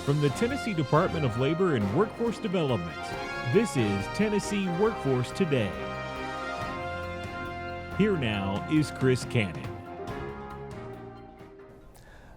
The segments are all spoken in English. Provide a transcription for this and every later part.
From the Tennessee Department of Labor and Workforce Development, this is Tennessee Workforce Today. Here now is Chris Cannon.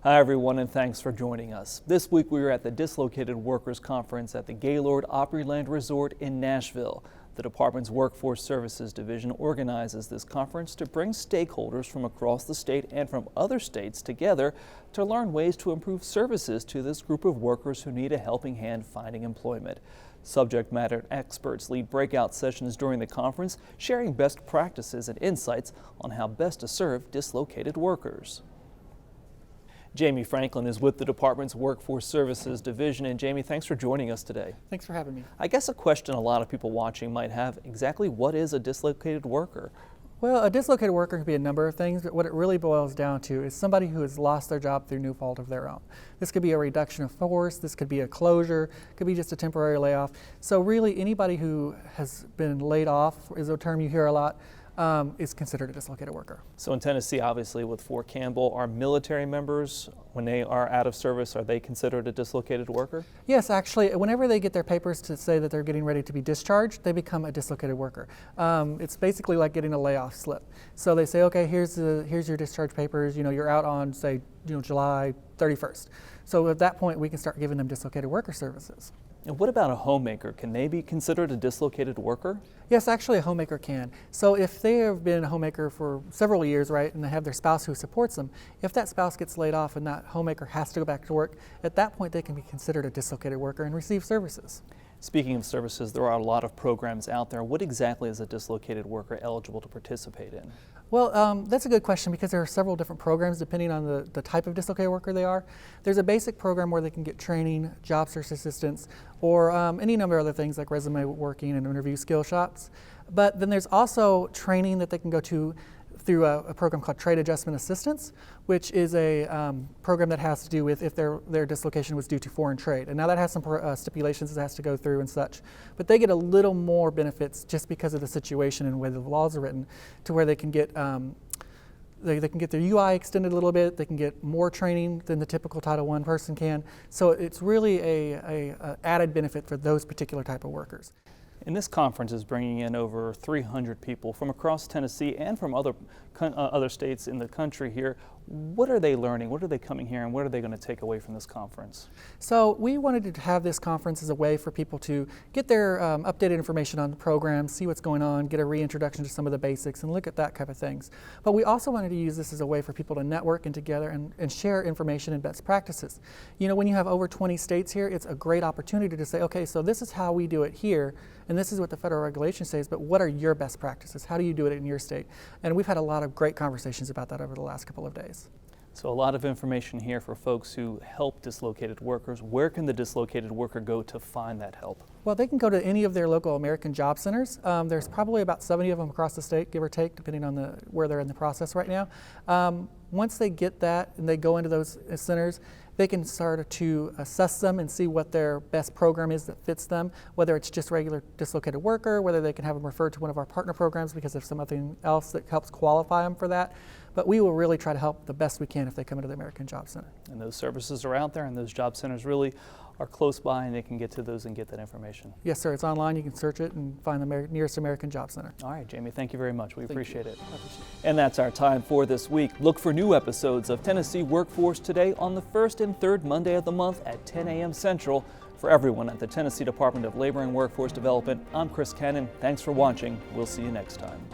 Hi everyone, and thanks for joining us. This week we are at the Dislocated Workers Conference at the Gaylord Opryland Resort in Nashville. The department's Workforce Services Division organizes this conference to bring stakeholders from across the state and from other states together to learn ways to improve services to this group of workers who need a helping hand finding employment. Subject matter experts lead breakout sessions during the conference, sharing best practices and insights on how best to serve dislocated workers. Jamie Franklin is with the department's Workforce Services Division. And Jamie, thanks for joining us today. Thanks for having me. I guess a question a lot of people watching might have, exactly what is a dislocated worker? Well, a dislocated worker can be a number of things, but what it really boils down to is somebody who has lost their job through no fault of their own. This could be a reduction of force, this could be a closure, could be just a temporary layoff. So really anybody who has been laid off is a term you hear a lot. Is considered a dislocated worker. So in Tennessee, obviously with Fort Campbell, are military members, when they are out of service, are they considered a dislocated worker? Yes, actually, whenever they get their papers to say that they're getting ready to be discharged, they become a dislocated worker. It's basically like getting a layoff slip. So they say, okay, here's your discharge papers. You know, you're out on, say, July 31st. So at that point, we can start giving them dislocated worker services. And what about a homemaker? Can they be considered a dislocated worker? Yes, actually a homemaker can. So if they have been a homemaker for several years, right, and they have their spouse who supports them, if that spouse gets laid off and that homemaker has to go back to work, at that point they can be considered a dislocated worker and receive services. Speaking of services, there are a lot of programs out there. What exactly is a dislocated worker eligible to participate in? Well, that's a good question because there are several different programs depending on the type of dislocated worker they are. There's a basic program where they can get training, job search assistance, or any number of other things like resume working and interview skill shots. But then there's also training that they can go to through a program called Trade Adjustment Assistance, which is a program that has to do with if their dislocation was due to foreign trade. And now that has some stipulations it has to go through and such. But they get a little more benefits just because of the situation and the way the laws are written, to where they can get they can get their UI extended a little bit. They can get more training than the typical Title I person can. So it's really a added benefit for those particular type of workers. And this conference is bringing in over 300 people from across Tennessee and from other states in the country here. What are they learning? What are they coming here and what are they going to take away from this conference? So we wanted to have this conference as a way for people to get their updated information on the program, see what's going on, get a reintroduction to some of the basics and look at that type of things. But we also wanted to use this as a way for people to network and together and share information and best practices. You know, when you have over 20 states here, it's a great opportunity to say, okay, so this is how we do it here and this is what the federal regulation says, but what are your best practices? How do you do it in your state? And we've had a lot of great conversations about that over the last couple of days. So a lot of information here for folks who help dislocated workers. Where can the dislocated worker go to find that help? Well, they can go to any of their local American Job Centers. There's probably about 70 of them across the state, give or take, depending on where they're in the process right now. Once they get that and they go into those centers, they can start to assess them and see what their best program is that fits them, whether it's just regular dislocated worker, whether they can have them referred to one of our partner programs because there's something else that helps qualify them for that. But we will really try to help the best we can if they come into the American Job Center. And those services are out there and those job centers really are close by and they can get to those and get that information. Yes, sir. It's online. You can search it and find the nearest American Job Center. All right, Jamie, thank you very much. We appreciate it. I appreciate it. And that's our time for this week. Look for new episodes of Tennessee Workforce Today on the first and third Monday of the month at 10 a.m. Central. For everyone at the Tennessee Department of Labor and Workforce Development, I'm Chris Cannon. Thanks for watching. We'll see you next time.